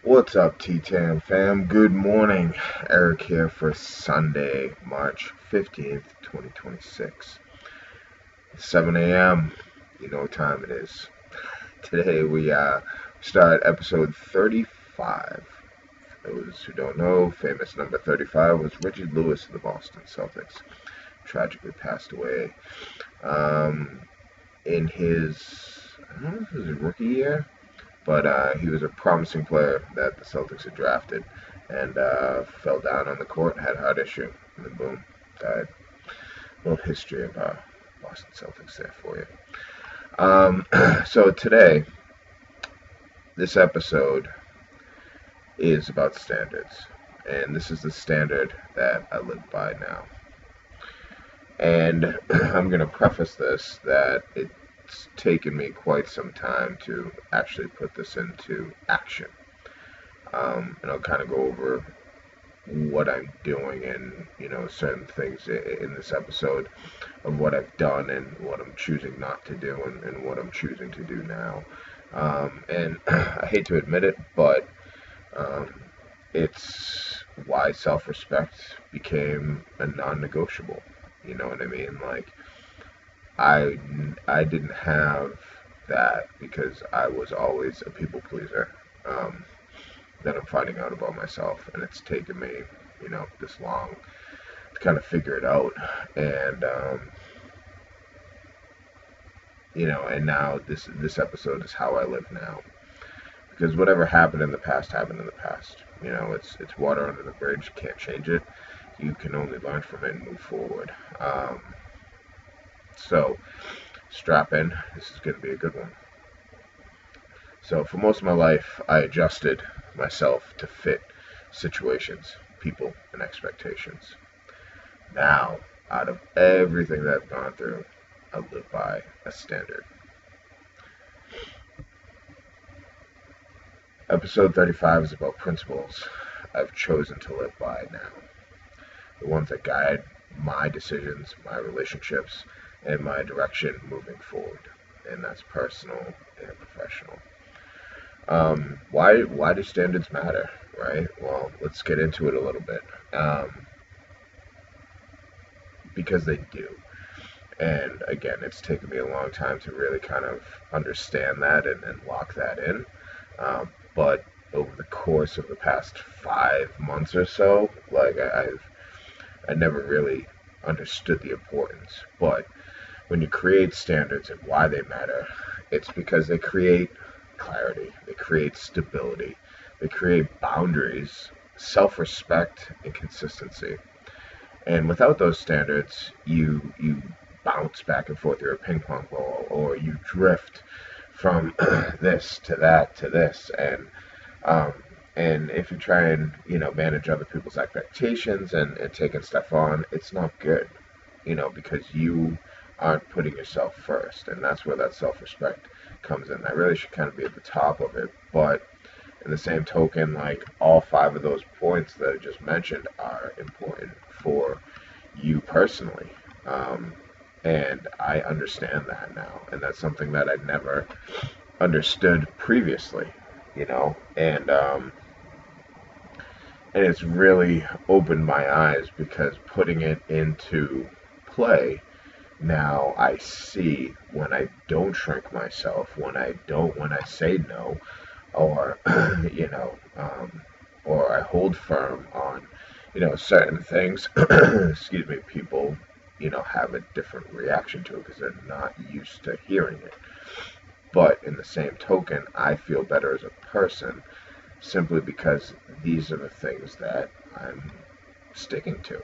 What's up, T-Tam fam? Good morning. Eric here for Sunday, March 15th, 2026. 7 a.m. You know what time it is. Today we start episode 35. For those who don't know, famous number 35 was Reggie Lewis of the Boston Celtics. Tragically passed away in his, I don't know if it was his rookie year, but he was a promising player that the Celtics had drafted, and fell down on the court, had a heart issue, and then boom, died. A little history of Boston Celtics there for you. So today, this episode is about standards, and this is the standard that I live by now. And I'm going to preface this that it's taken me quite some time to actually put this into action. And I'll kind of go over what I'm doing and certain things in this episode of what I've done and what I'm choosing not to do and what I'm choosing to do now. And I hate to admit it, but it's why self-respect became a non-negotiable. You know what I mean? Like I didn't have that because I was always a people pleaser. That I'm finding out about myself, and it's taken me, this long to kind of figure it out. And and now this episode is how I live now. Because whatever happened in the past happened in the past. It's water under the bridge. Can't change it. You can only learn from it and move forward. So strap in. This is going to be a good one. So for most of my life, I adjusted myself to fit situations, people, and expectations. Now, out of everything that I've gone through, I live by a standard. Episode 35 is about principles I've chosen to live by now. The ones that guide my decisions, my relationships, and my direction moving forward. And that's personal and professional. Why do standards matter, right? Well, let's get into it a little bit. Because they do. And again, it's taken me a long time to really kind of understand that and lock that in. But over the course of the past 5 months or so, like I never really understood the importance. But when you create standards and why they matter, it's because they create clarity, they create stability, they create boundaries, self-respect, and consistency. And without those standards, you bounce back and forth. You're a ping pong ball, or you drift from this to that to this, um, and if you try and manage other people's expectations and taking stuff on, it's not good, because you aren't putting yourself first, and that's where that self-respect comes in. That really should kind of be at the top of it, but in the same token, like all five of those points that I just mentioned are important for you personally. And I understand that now, and that's something that I never understood previously, and it's really opened my eyes because putting it into play now I see when I don't shrink myself, when I say no, or or I hold firm on certain things. Excuse me, people have a different reaction to it because they're not used to hearing it. But in the same token, I feel better as a person simply because these are the things that I'm sticking to.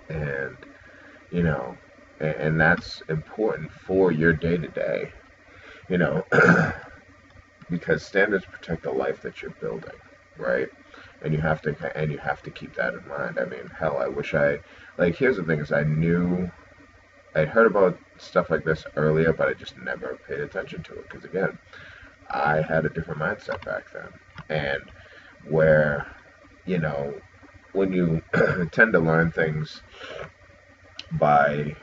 And you know and that's important for your day to day, you know because standards protect the life that you're building, right? And you have to keep that in mind. I mean, hell, I wish I like here's the thing is I'd heard about stuff like this earlier, but I just never paid attention to it because again, I had a different mindset back then. And where, you know, when you tend to learn things by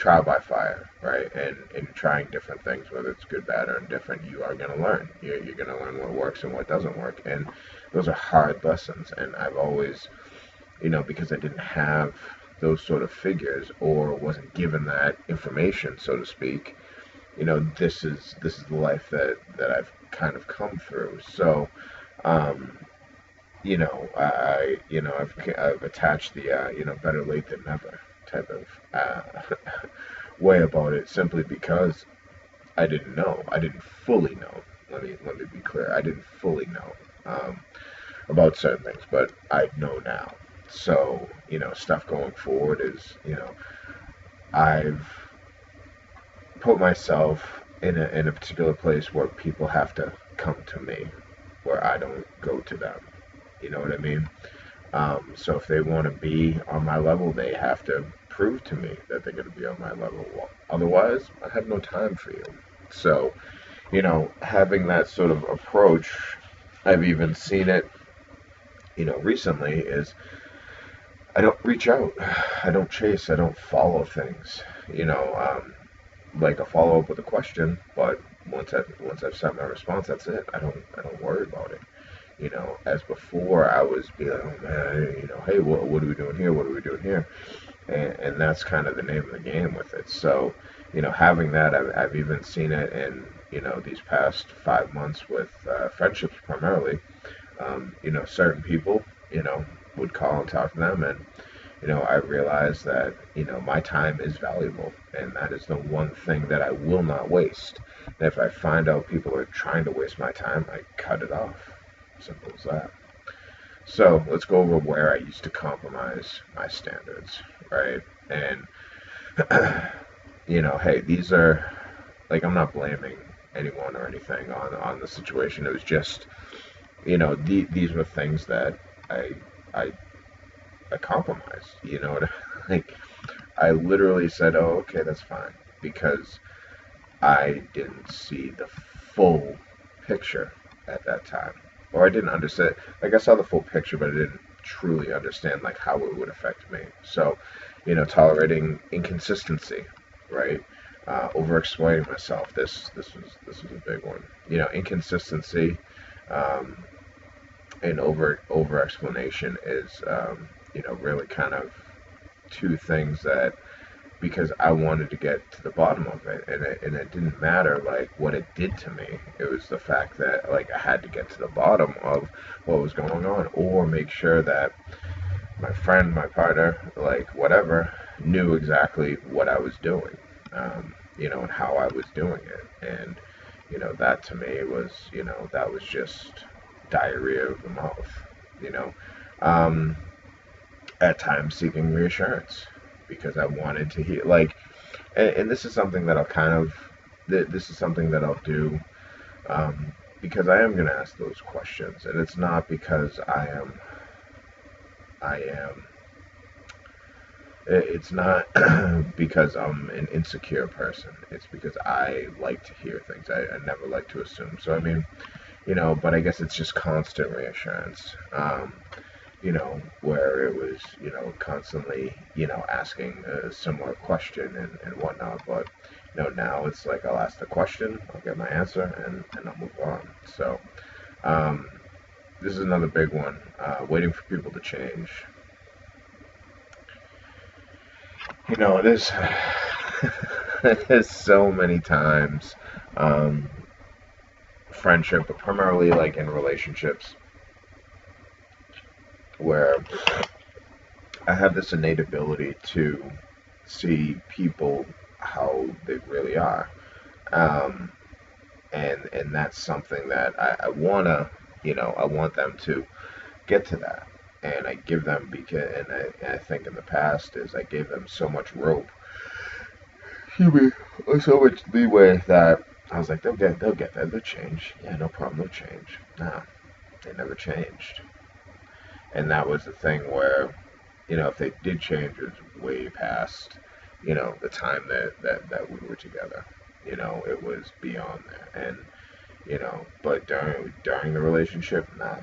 trial by fire, right? And trying different things, whether it's good, bad, or indifferent, you are going to learn. You're going to learn what works and what doesn't work. And those are hard lessons. And I've always, because I didn't have those sort of figures or wasn't given that information, so to speak, this is the life that I've kind of come through. So, um, I've attached the better late than never type of way about it, simply because I didn't know. I didn't fully know. Let me be clear. I didn't fully know about certain things, but I know now. So, stuff going forward is, I've put myself in a particular place where people have to come to me, where I don't go to them. You know what I mean? So if they want to be on my level, they have to prove to me that they're going to be on my level. Otherwise, I have no time for you. So, having that sort of approach, I've even seen it, recently, is I don't reach out. I don't chase. I don't follow things. Like a follow up with a question, but once I've sent my response, that's it. I don't worry about it. As before, I was being like, oh man, hey, what are we doing here? What are we doing here? And that's kind of the name of the game with it. So, having that, I've even seen it in, these past 5 months with friendships primarily. Certain people, would call and talk to them, and, I realized that, my time is valuable, and that is the one thing that I will not waste. And if I find out people are trying to waste my time, I cut it off. Simple as that. So let's go over where I used to compromise my standards, right? And hey, these are, like, I'm not blaming anyone or anything on the situation. It was just, these were things that I I compromised. Like, I literally said, "Oh, okay, that's fine," because I didn't see the full picture at that time, or I didn't understand. Like, I saw the full picture, but I didn't truly understand like how it would affect me. So, tolerating inconsistency, right? Over explaining myself. This was a big one. Inconsistency, um, and over explanation is, really kind of two things that, because I wanted to get to the bottom of it, and it didn't matter like what it did to me. It was the fact that, like, I had to get to the bottom of what was going on, or make sure that my friend, my partner, like, whatever, knew exactly what I was doing, and how I was doing it. And that to me was, that was just diarrhea of the mouth. you know um, at times seeking reassurance, because I wanted to hear, like, and this is something that I'll kind of, this is something that I'll do, because I am going to ask those questions, and it's not because I am, it's not because I'm an insecure person. It's because I like to hear things. I never like to assume. So, I mean, but I guess it's just constant reassurance, where it was, constantly, asking a similar question and whatnot. But, now it's like I'll ask the question, I'll get my answer, and I'll move on. So, um, this is another big one, waiting for people to change. It is, it is so many times, um, friendship, but primarily like in relationships, where I have this innate ability to see people how they really are, um, and that's something that I wanna, I want them to get to that, and I give them, because, and I think in the past is I gave them so much rope, excuse me, or so much leeway, that I was like, they'll get that, they'll change, yeah, no problem, they'll change. Nah, they never changed. And that was the thing where, if they did change, it was way past, the time that we were together. It was beyond there. And, but during the relationship, nah,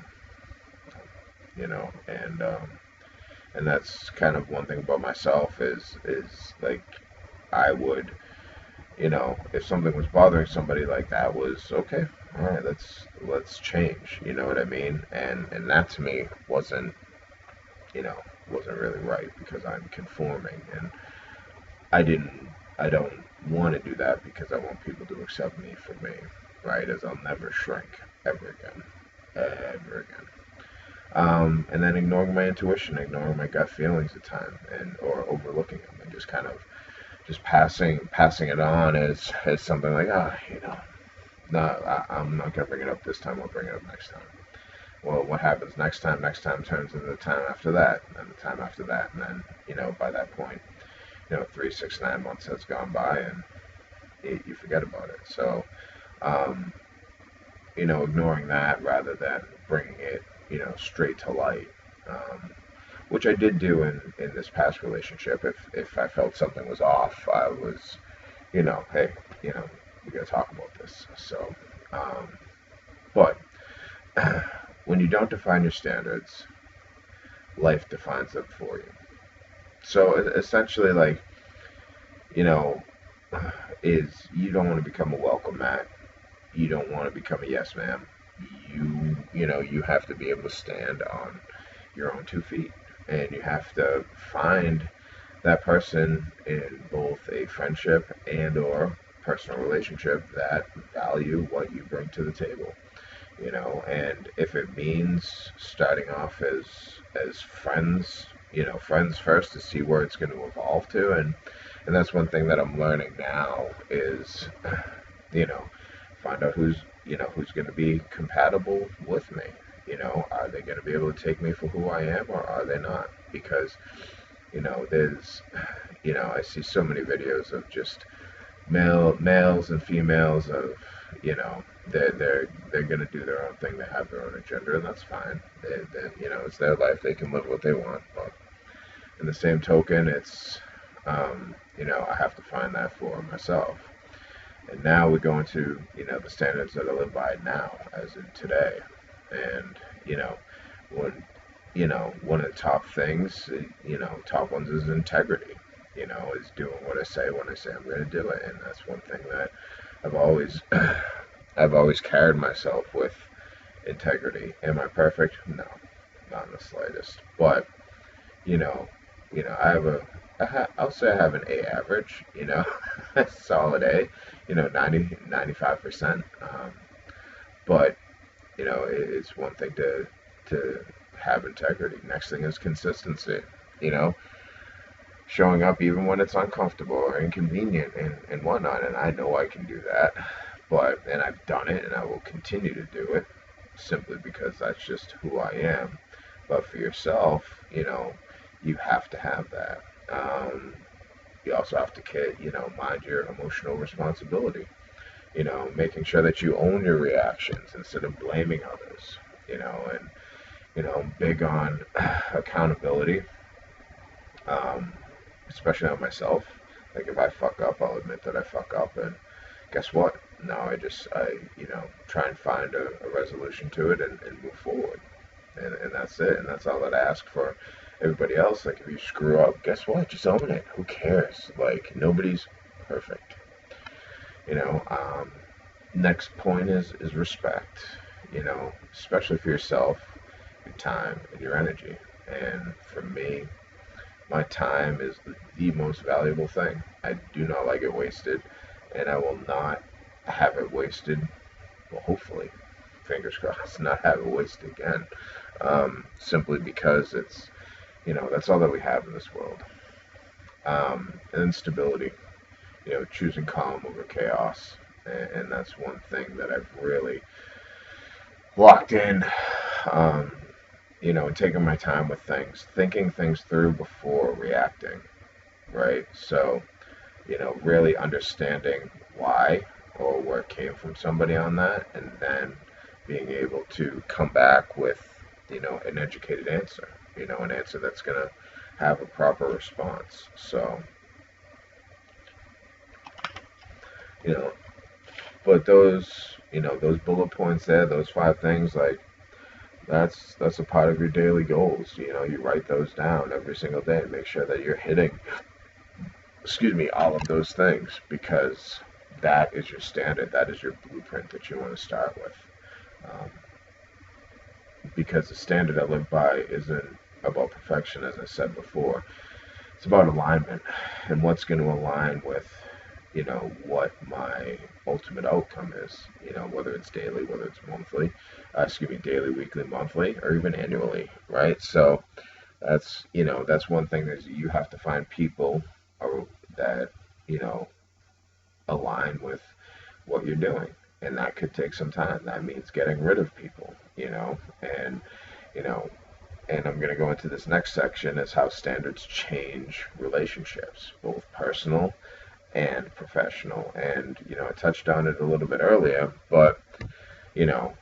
and that's kind of one thing about myself is like, I would, if something was bothering somebody like that, was okay. All right, let's change. You know what I mean? And that to me you know, wasn't really right because I'm conforming, and I didn't, I don't want to do that because I want people to accept me for me, right? As I'll never shrink ever again, ever again. And then ignoring my intuition, ignoring my gut feelings at time, and or overlooking them, and just kind of just passing it on as something like, no, I'm not gonna bring it up this time. I'll bring it up next time. Well, what happens next time? Next time turns into the time after that, and the time after that, and then by that point, 3, 6, 9 months has gone by, and you forget about it. So, um, ignoring that rather than bringing it, straight to light. Which I did do in this past relationship. If I felt something was off, I was, hey, we gotta talk about this. So, but when you don't define your standards, life defines them for you. So essentially, like, you know, is you don't want to become a welcome mat. You don't want to become a yes ma'am. You have to be able to stand on your own 2 feet, and you have to find that person in both a friendship and or personal relationship that value what you bring to the table. And if it means starting off as friends, friends first, to see where it's going to evolve to. And that's one thing that I'm learning now is, you know find out who's going to be compatible with me. Are they going to be able to take me for who I am, or are they not? Because there's I see so many videos of just males and females of, they're gonna do their own thing. They have their own agenda, and that's fine. It's their life. They can live what they want. But in the same token, it's I have to find that for myself. And now we go into the standards that I live by now, as in today. And when one of the top things, top ones is integrity. Is doing what I say when I say I'm going to do it, and that's one thing that I've always I've always carried myself with integrity. Am I perfect? No, not in the slightest. But I have I'll say I have an A average. Solid A. 95%. But it's one thing to have integrity. Next thing is consistency. Showing up even when it's uncomfortable or inconvenient and whatnot. And I know I can do that, and I've done it, and I will continue to do it simply because that's just who I am. But for yourself, you have to have that. You also have to, mind your emotional responsibility. Making sure that you own your reactions instead of blaming others. And I'm big on accountability. Especially on myself. Like if I fuck up, I'll admit that I fuck up, and guess what? Now I try and find a resolution to it and move forward, and that's it, and that's all that I ask for everybody else. Like if you screw up, guess what? Just own it. Who cares? Like nobody's perfect. Next point is respect. Especially for yourself, your time and your energy, and for me. My time is the most valuable thing. I do not like it wasted, and I will not have it wasted. Well, hopefully, fingers crossed, not have it wasted again. Simply because that's all that we have in this world. And then stability, choosing calm over chaos. And that's one thing that I've really locked in. And taking my time with things, thinking things through before reacting, right? So, really understanding why or where it came from somebody on that, and then being able to come back with, an educated answer, an answer that's going to have a proper response. So, you know, but those bullet points there, those 5 things, like, that's a part of your daily goals. You write those down every single day and make sure that you're hitting excuse me, all of those things, because that is your standard, that is your blueprint that you want to start with. Um, because the standard I live by isn't about perfection, as I said before. It's about alignment and what's going to align with, what my ultimate outcome is. Whether it's daily, whether it's monthly, excuse me, daily, weekly, monthly, or even annually, right? So that's one thing that you have to find people that you know align with what you're doing, and that could take some time. That means getting rid of people, and you know and I'm going to go into this next section is how standards change relationships, both personal and professional. And I touched on it a little bit earlier, but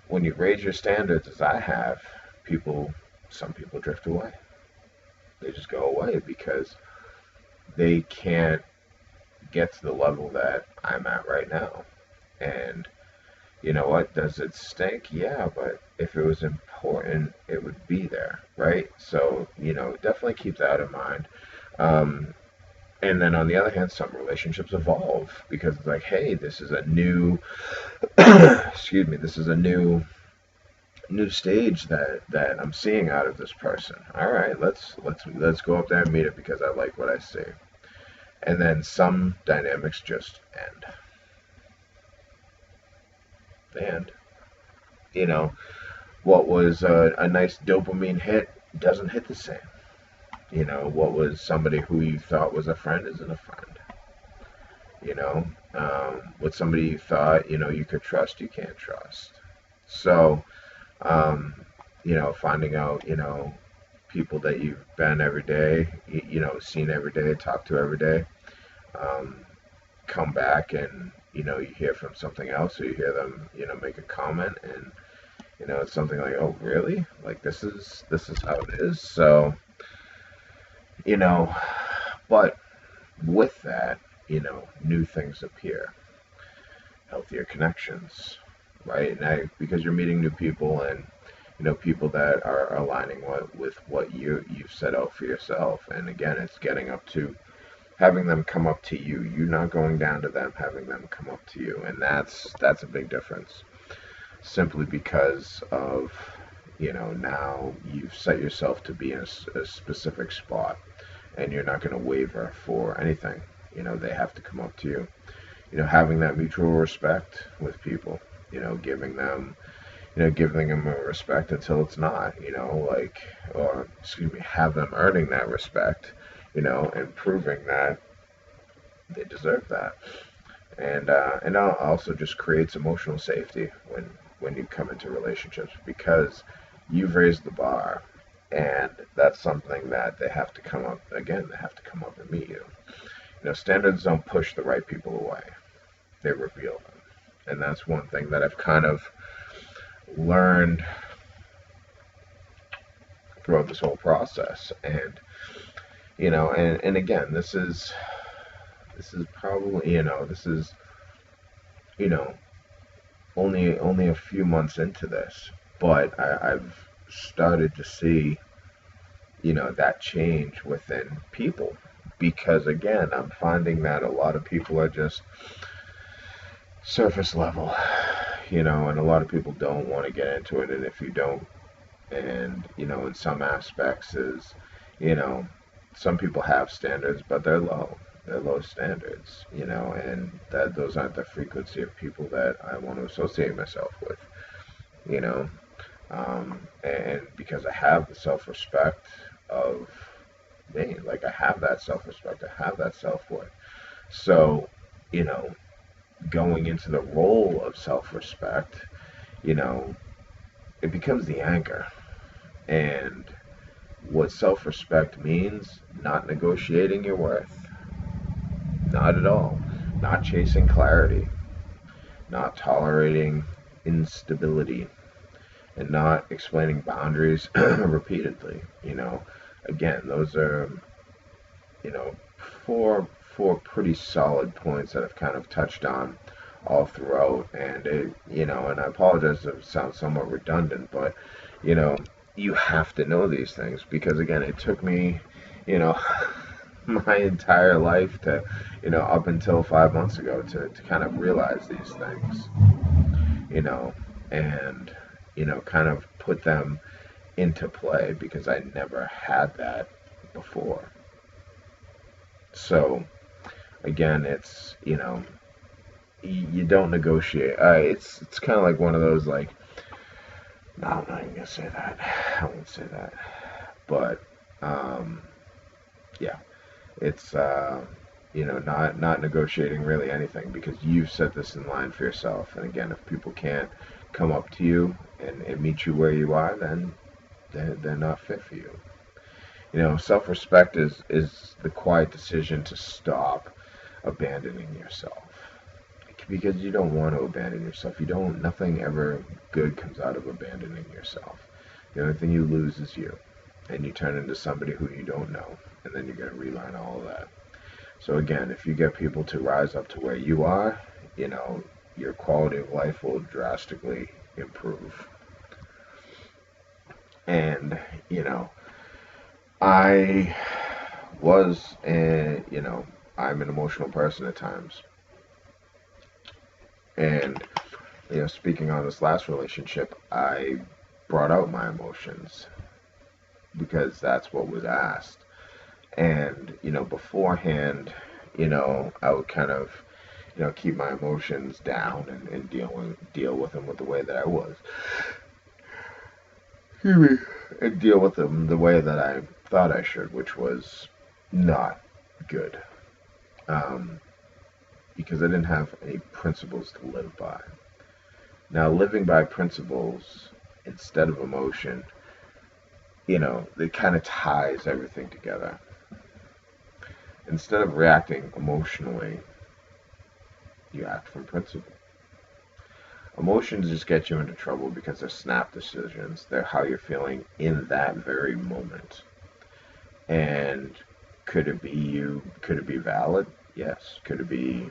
when you raise your standards as I have, some people drift away. They just go away because they can't get to the level that I'm at right now. And you know what? Does it stink? Yeah, but if it was important, it would be there, right? So, definitely keep that in mind. Um, and then on the other hand, some relationships evolve because it's like, hey, this is a new, excuse me, this is a new stage that I'm seeing out of this person. All right, let's go up there and meet it because I like what I see. And then some dynamics just end. They end. You know, what was a nice dopamine hit doesn't hit the same. What was somebody who you thought was a friend isn't a friend. What somebody you thought you could trust, you can't trust. So, um, finding out people that you've been every day, seen every day, talked to every day, um, come back and you hear from something else, or you hear them make a comment, and it's something like, oh, really? Like this is how it is. So, you know, but with that, new things appear, healthier connections, right? Because you're meeting new people and people that are aligning with what you've set out for yourself. And again, it's getting up to having them come up to you. You not going down to them, having them come up to you, and that's a big difference. Simply because of now you've set yourself to be in a specific spot, and you're not going to waver for anything. They have to come up to you. Having that mutual respect with people. Giving them giving them a respect until it's not. Or excuse me, have them earning that respect. And proving that they deserve that. And also just creates emotional safety when you come into relationships, because you've raised the bar, and that's something that they have to come up again. They have to come up and meet you. Standards don't push the right people away; they reveal them, and that's one thing that I've kind of learned throughout this whole process. And and again, this is probably this is you know only a few months into this, but I've started to see that change within people, because again, I'm finding that a lot of people are just surface level, and a lot of people don't want to get into it, and if you don't, and in some aspects is you know some people have standards, but they're low standards, and that those aren't the frequency of people that I want to associate myself with, you know and because I have the self-respect of me, like I have that self-respect, I have that self-worth. So you know going into the role of self-respect, you know it becomes the anchor. And what self-respect means: not negotiating your worth, not at all, not chasing clarity, not tolerating instability, and not explaining boundaries repeatedly. Again, those are you know four pretty solid points that I've kind of touched on all throughout. And and I apologize if it sounds somewhat redundant, but you know you have to know these things, because again, it took me you know my entire life to, up until 5 months ago to kind of realize these things, you know, and, kind of put them into play because I never had that before. So, again, it's, you don't negotiate. It's kind of like one of those, like, no, I'm not even gonna say that. I won't say that. But yeah, it's not negotiating really anything because you've set this in line for yourself. And again, if people can't come up to you and meet you where you are, then they're not fit for you. Self-respect is the quiet decision to stop abandoning yourself. Because you don't want to abandon yourself. Nothing ever good comes out of abandoning yourself. The only thing you lose is you. And you turn into somebody who you don't know. And then you're going to relearn all of that. So again, if you get people to rise up to where you are, your quality of life will drastically improve. And, I was, I'm an emotional person at times. And, speaking on this last relationship, I brought out my emotions because that's what was asked. And, beforehand, I would kind of, keep my emotions down and deal with them with the way that I was. Excuse me. And deal with them the way that I thought I should, which was not good. Because I didn't have any principles to live by. Now, living by principles instead of emotion, it kind of ties everything together. Instead of reacting emotionally, you act from principle. Emotions just get you into trouble because they're snap decisions. They're how you're feeling in that very moment. And could it be you? Could it be valid? Yes. Could it be,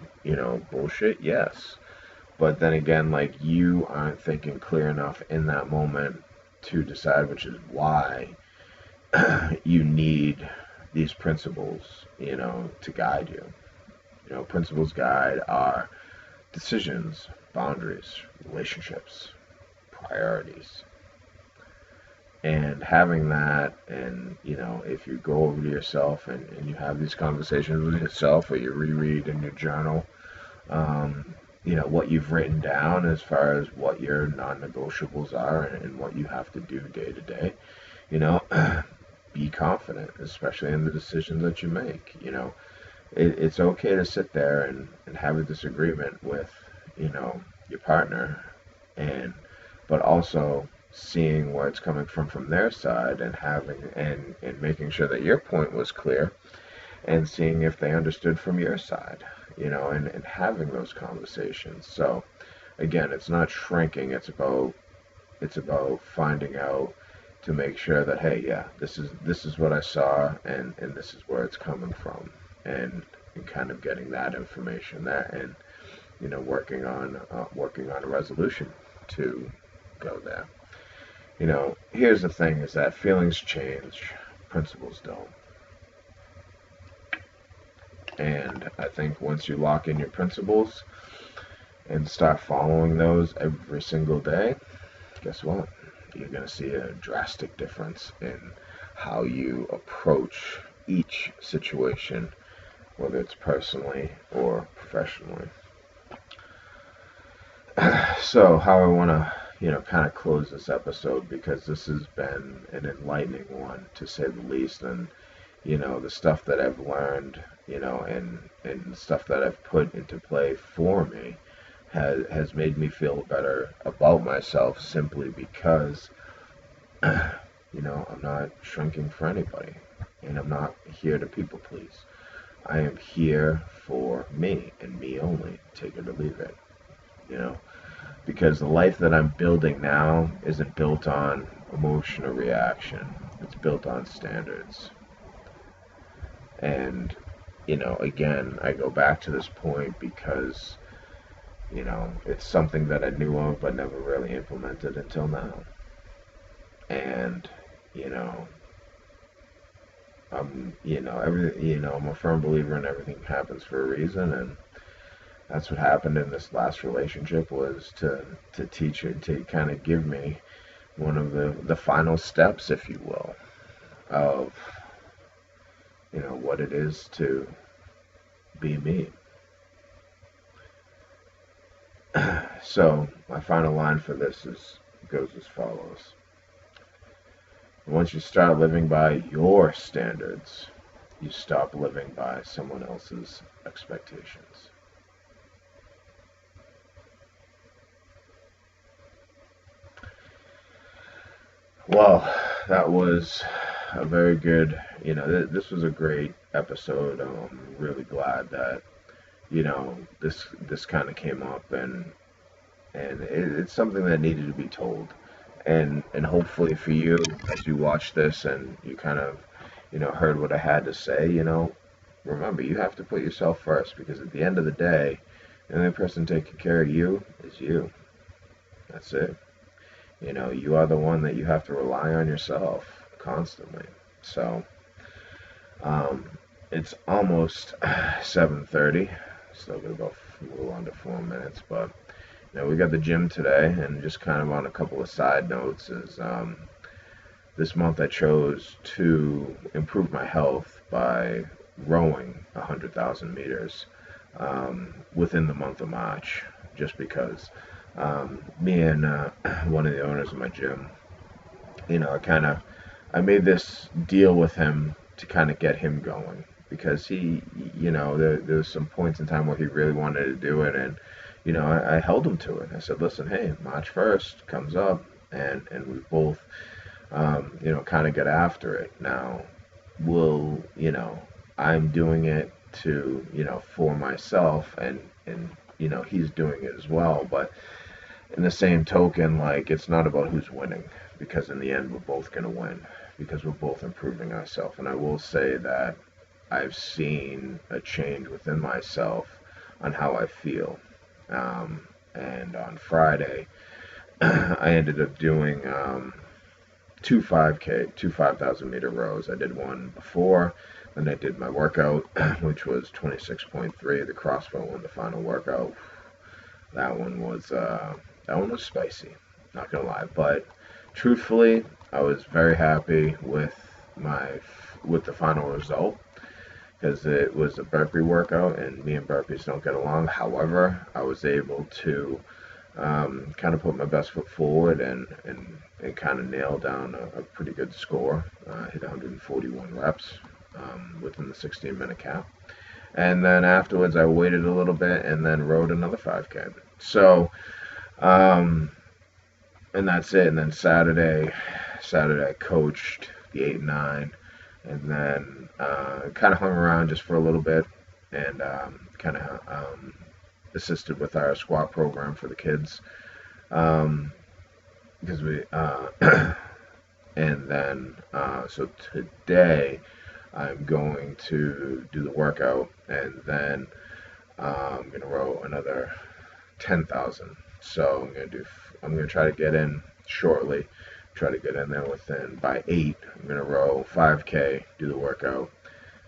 bullshit? Yes. But then again, like, you aren't thinking clear enough in that moment to decide, which is why you need these principles, to guide you. Principles guide our decisions, boundaries, relationships, priorities. And having that, and, if you go over to yourself and you have these conversations with yourself, or you reread in your journal, what you've written down as far as what your non-negotiables are and what you have to do day to day, be confident, especially in the decisions that you make. It's okay to sit there and have a disagreement with, your partner, but also seeing where it's coming from their side, and having and making sure that your point was clear, and seeing if they understood from your side, and having those conversations. So again, it's not shrinking, it's about finding out, to make sure that, hey, yeah, this is what I saw, and this is where it's coming from, and kind of getting that information there, and working on a resolution to go there. Here's the thing: is that feelings change, principles don't. And I think once you lock in your principles and start following those every single day, guess what? You're going to see a drastic difference in how you approach each situation, whether it's personally or professionally. So, how I want to, kind of close this episode, because this has been an enlightening one, to say the least, and, the stuff that I've learned, and stuff that I've put into play for me has made me feel better about myself, simply because, I'm not shrinking for anybody, and I'm not here to people please. I am here for me, and me only. Take it or leave it, because the life that I'm building now isn't built on emotion or reaction. It's built on standards. And, again, I go back to this point because, it's something that I knew of but never really implemented until now. And, I'm a firm believer in everything happens for a reason, and that's what happened in this last relationship was to teach her to kind of give me one of the final steps, if you will, of what it is to be me. So my final line for this goes as follows. Once you start living by your standards, you stop living by someone else's expectations. Well, that was a very good, this was a great episode. I'm really glad that, this kind of came up, and it's something that needed to be told. And hopefully for you, as you watch this and you kind of, heard what I had to say, remember, you have to put yourself first, because at the end of the day, the only person taking care of you is you. That's it. You are the one that you have to rely on yourself constantly. So, um, it's almost 7:30. Still got about a little under 4 minutes, but we got the gym today, and just kind of on a couple of side notes is this month I chose to improve my health by rowing 100,000 meters within the month of March, just because me and one of the owners of my gym, I made this deal with him to kind of get him going, because he, there's some points in time where he really wanted to do it, and I held him to it. I said, listen, hey, March 1st comes up, and we both, kind of get after it. Now, I'm doing it to, for myself, and he's doing it as well. But in the same token, like, it's not about who's winning, because in the end, we're both going to win, because we're both improving ourselves. And I will say that I've seen a change within myself on how I feel. And on Friday, I ended up doing two 5,000 meter rows. I did one before, and I did my workout, which was 26.3. The CrossFit one, the final workout. That one was spicy. Not gonna lie, but truthfully, I was very happy with the final result, because it was a burpee workout, and me and burpees don't get along. However, I was able to kind of put my best foot forward and kind of nail down a pretty good score. Hit 141 reps within the 16-minute cap. And then afterwards, I waited a little bit and then rode another 5K. So, and that's it. And then Saturday I coached the 8 and 9, and then kind of hung around just for a little bit, and kind of assisted with our squat program for the kids, because we and then so today I'm going to do the workout, and then I'm gonna row another 10,000. So I'm gonna try to get in shortly. Try to get in there by 8. I'm gonna row 5K, do the workout,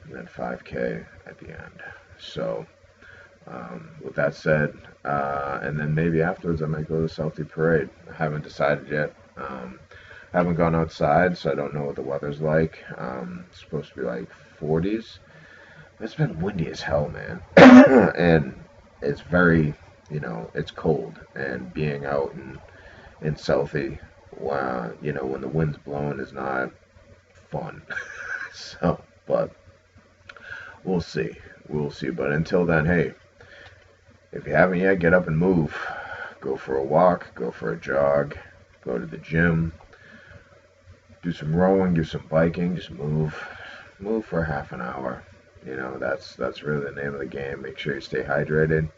and then 5K at the end. So with that said, and then maybe afterwards I might go to the Southie Parade. I haven't decided yet. I haven't gone outside, so I don't know what the weather's like. It's supposed to be like 40s. It's been windy as hell, man. And it's very, it's cold. And being out in Southie, when the wind's blowing is not fun. So, but we'll see. We'll see. But until then, hey, if you haven't yet, get up and move. Go for a walk, go for a jog, go to the gym, do some rowing, do some biking, just move for half an hour. That's really the name of the game. Make sure you stay hydrated.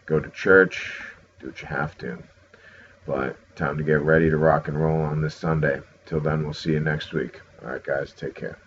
Go to church, do what you have to. But time to get ready to rock and roll on this Sunday. Till then, we'll see you next week. All right, guys, take care.